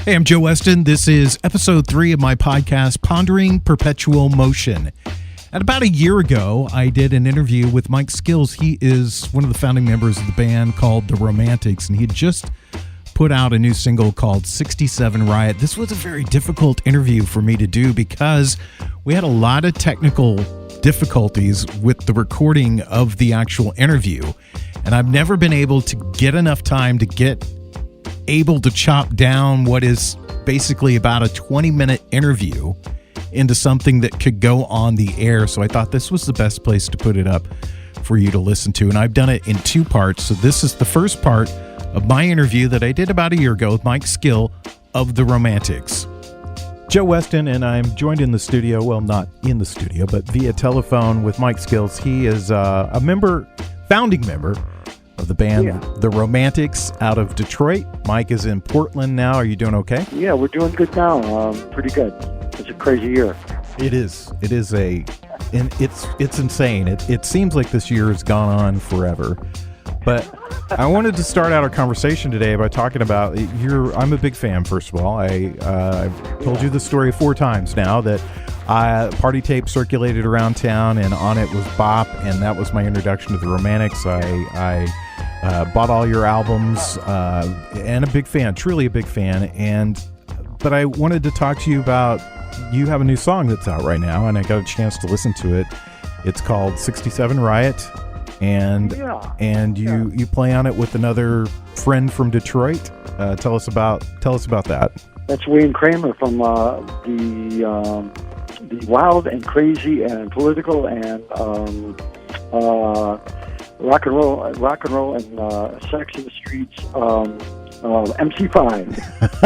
Hey, I'm Joe Weston. This is episode 3 of my podcast, Pondering, Perpetual Motion. And about a year ago, I did an interview with Mike Skills. He is one of the founding members of the band called The Romantics, and he had just put out a new single called 67 Riot. This was a very difficult interview for me to do because we had a lot of technical difficulties with the recording of the actual interview. And I've never been able to get enough time to get able to chop down what is basically about a 20-minute interview into something that could go on the air. So I thought this was the best place to put it up for you to listen to. And I've done it in 2 parts. So this is the first part of my interview that I did about a year ago with Mike Skill of The Romantics. Joe Weston, and I'm joined in the studio, well, not in the studio, but via telephone with Mike Skills. He is a founding member of the band The Romantics out of Detroit. Mike is in Portland now. Are you doing okay? Yeah, we're doing good now. Pretty good. It's a crazy year. It is. And it's insane. It seems like this year has gone on forever. But I wanted to start out our conversation today by talking about I'm a big fan, first of all. I've told you the story 4 times now that party tape circulated around town, and on it was Bop, and that was my introduction to the Romantics. I bought all your albums, and a big fan, truly a big fan. But I wanted to talk to you about, you have a new song that's out right now, and I got a chance to listen to it. It's called 67 Riot. And you play on it with another friend from Detroit. Tell us about that. That's Wayne Kramer from the wild and crazy and political and rock and roll and sex in the streets. MC5.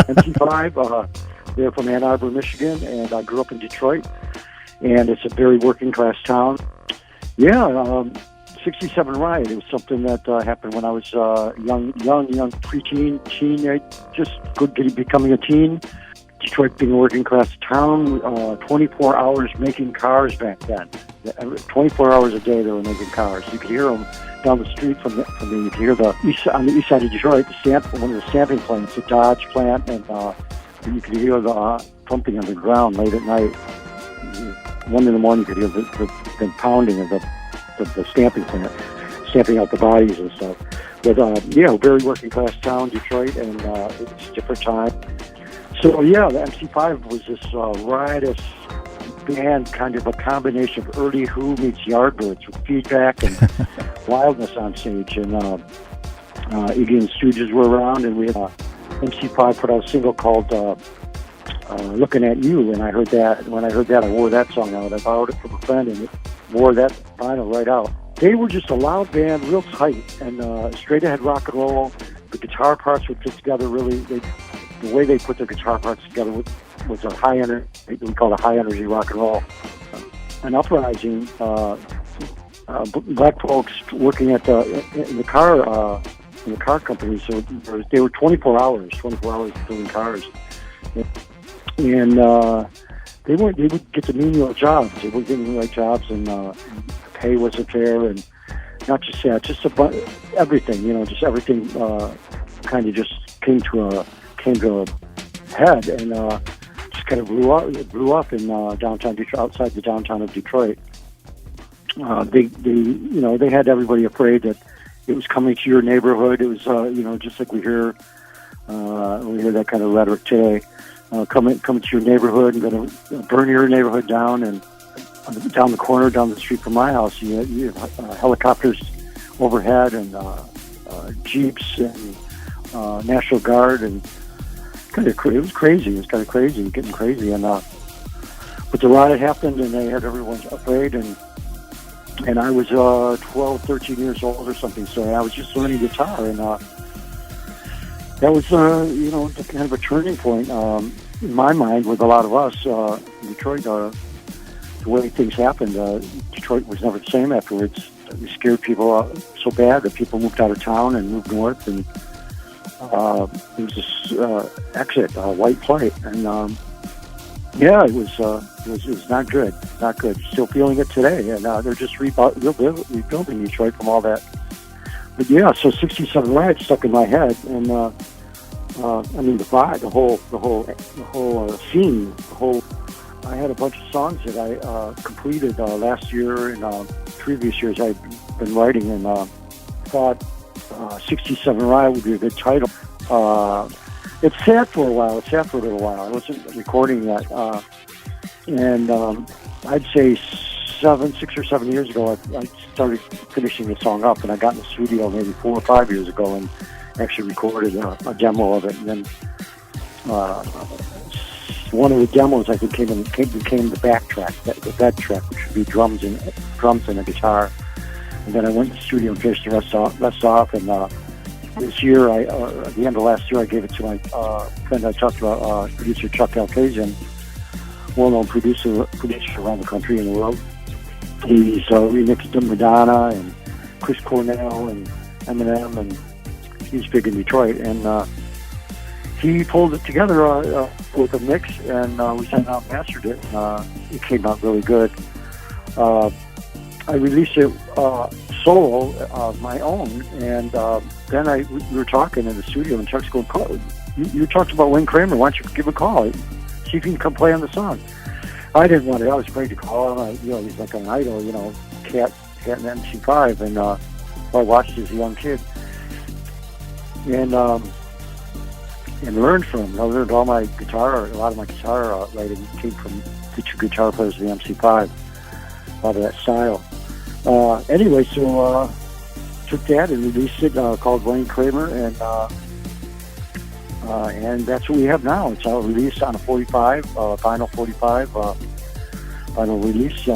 MC5. They're from Ann Arbor, Michigan, and I grew up in Detroit. And it's a very working class town. Yeah. 67 Riot. It was something that happened when I was young preteen, just becoming a teen. Detroit being a working class town, 24 hours making cars back then. 24 hours a day they were making cars. You could hear them down the street from me. You could hear on the east side of Detroit, one of the stamping plants, the Dodge plant, and you could hear the pumping on the ground late at night. 1 in the morning, you could hear the pounding of the stamping plant, stamping out the bodies and stuff. But very working class town, Detroit, and it's a different time. So the MC5 was this riotous band, kind of a combination of early Who meets Yardbirds with feedback and wildness on stage. And Iggy and Stooges were around, and we had MC5 put out a single called Looking at You, and I heard that. When I heard that, I wore that song out. I borrowed it from a friend and wore that vinyl right out. They were just a loud band, real tight, and straight ahead rock and roll. The guitar parts would fit together really. The way they put their guitar parts together was a high energy. We call it high energy rock and roll. An uprising. Black folks working in the car company. So they were 24 hours building cars, and they would get the menial jobs. They weren't getting the right jobs, and pay wasn't fair, and not just that, just everything. Just everything kind of just came to a head, and just kind of blew up in downtown Detroit, outside the downtown of Detroit. They had everybody afraid that it was coming to your neighborhood. It was just like we hear that kind of rhetoric today. Coming to your neighborhood and going to burn your neighborhood down, and down the corner, down the street from my house, you have helicopters overhead and jeeps and National Guard, and it was crazy. It was kind of crazy, getting crazy, and but the riot happened, and they had everyone afraid, and I was 12, 13 years old or something, so I was just learning guitar, and that was kind of a turning point in my mind with a lot of us in Detroit. The way things happened, Detroit was never the same afterwards. We scared people so bad that people moved out of town and moved north, and it was this exit, white flight, and it was not good, Still feeling it today, and they're just rebuilding Detroit from all that. But so 67 Riot stuck in my head, and I mean, the vibe, the whole scene, the whole. I had a bunch of songs that I completed last year and previous years. I've been writing and thought 67 Rye would be a good title. It sat for a while. It sat for a little while. I wasn't recording yet, and I'd say 6 or 7 years ago, I started finishing the song up, and I got in the studio maybe 4 or 5 years ago and actually recorded a demo of it. And then one of the demos I think became the backtrack, the bed track, which would be drums and a guitar. And then I went to the studio and finished the rest off. And this year, at the end of last year, I gave it to my friend I talked about, producer Chuck Alkazian, well-known producer around the country and the world. He's remixed Madonna and Chris Cornell and Eminem, and he's big in Detroit. And he pulled it together with a mix, and we sat down and mastered it. It came out really good. I released it solo of my own, and then we were talking in the studio, and Chuck's going, you talked about Wayne Kramer, why don't you give a call, see if you can come play on the song. I didn't want to, I was afraid to call him, he's like an idol, cat in MC5, and I watched as a young kid, and learned from him. I learned a lot of my guitar writing came from the two guitar players of the MC5, a lot of that style. Anyway, so took that and released it called Wayne Kramer, and that's what we have now. It's released on a 45, vinyl 45, vinyl release,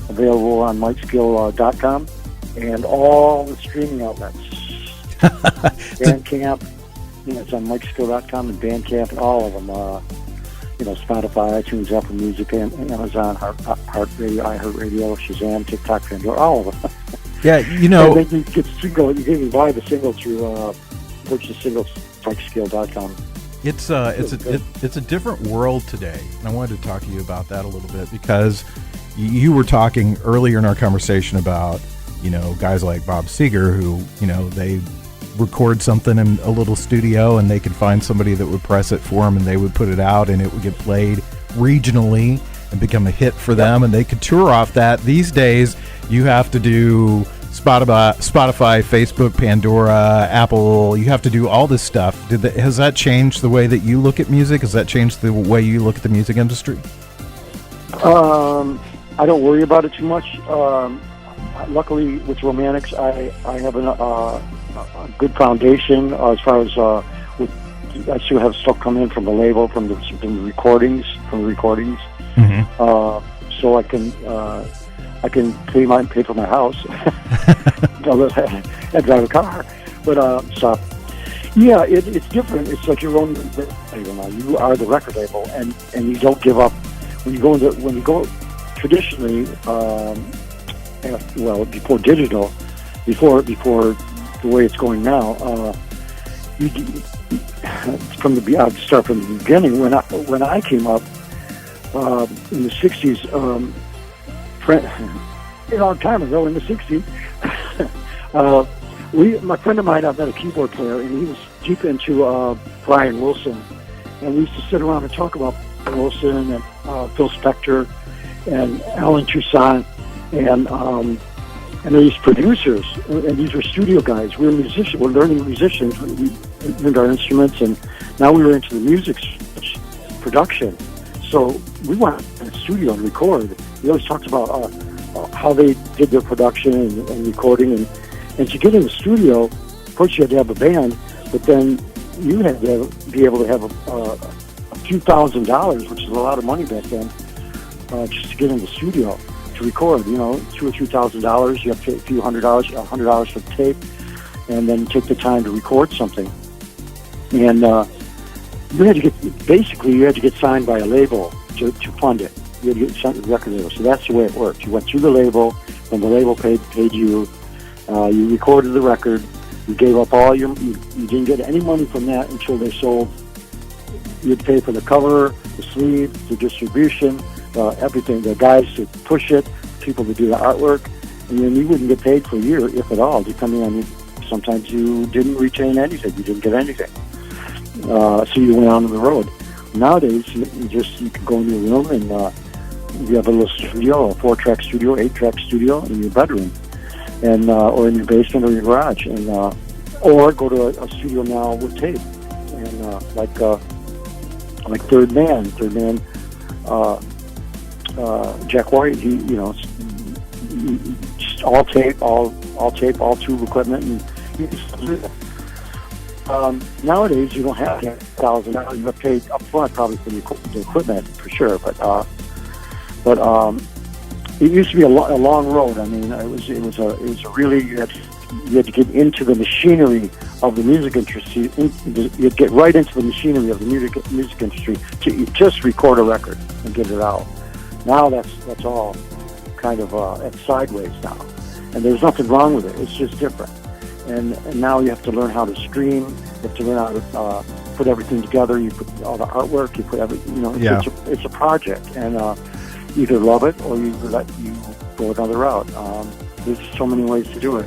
available on MikeSkill.com and all the streaming outlets. Bandcamp, it's on MikeSkill.com and Bandcamp and all of them. Spotify, iTunes, Apple Music, and Amazon, iHeartRadio, Shazam, TikTok, Pandora, all of them. Yeah, And then you can buy the single through purchase the single MikeSkill.com. It's a different world today, and I wanted to talk to you about that a little bit because you were talking earlier in our conversation about guys like Bob Seger who they record something in a little studio and they could find somebody that would press it for them and they would put it out and it would get played regionally and become a hit for them and they could tour off that. These days you have to do Spotify, Facebook, Pandora, Apple. You have to do all this stuff. Has that changed the way that you look at music? Has that changed the way you look at the music industry? I don't worry about it too much. Luckily with Romantics, I have a good foundation as far as I still have stuff coming in from the label, from the recordings. Mm-hmm. So I can pay for my house and drive a car. But it's different. It's like your own. You are the record label, and you don't give up when you go traditionally. Before digital, before the way it's going now, I'll start from the beginning. When I came up in the '60s, a long time ago in the '60s, my friend of mine, I've got a keyboard player, and he was deep into Brian Wilson, and we used to sit around and talk about Brian Wilson and Phil Spector and Alan Toussaint and these producers, and these were studio guys. We were musicians. We're learning musicians. We learned our instruments, and now we were into the music production. So we went in the studio and record. We always talked about how they did their production and recording. And to get in the studio, of course you had to have a band, but then you had to be able to have a few $1,000s, which is a lot of money back then, just to get in the studio to record. $2,000 or $3,000. You have to pay a few $100 for the tape, and then take the time to record something. And you had to get signed by a label to fund it. You had to get signed to the record label. So that's the way it worked. You went through the label, when the label paid you. You recorded the record. You gave up all you didn't get any money from that until they sold. You'd pay for the cover, the sleeve, the distribution, everything, the guys to push it, people to do the artwork, and then you wouldn't get paid for a year, if at all, depending on sometimes you didn't retain anything, you didn't get anything. So you went out on the road. Nowadays, you can go in your room and you have a little studio, a 4-track studio, 8-track studio in your bedroom, and or in your basement or your garage, and or go to a studio now with tape, and like Third Man, Jack White, he just all tape, all tube equipment, and he just do that. Nowadays, you don't have $1,000. You have paid up front probably for the equipment for sure, but it used to be a long road. I mean, it was a really you had to get into the machinery of the music industry. You'd get right into the machinery of the music industry to just record a record and get it out. Now that's all kind of it's sideways now, and there's nothing wrong with it. It's just different. And now you have to learn how to stream. You have to learn how to put everything together. You put all the artwork. You put everything. It's a project, and either love it or you go another route. There's so many ways to do it,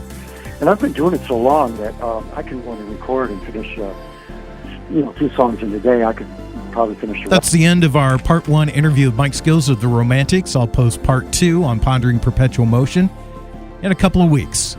and I've been doing it so long that I can go and record and finish. 2 songs in a day. I could probably finish it. That's the end of our part 1 interview with Mike Skills of the Romantics. I'll post part 2 on Pondering Perpetual Motion in a couple of weeks.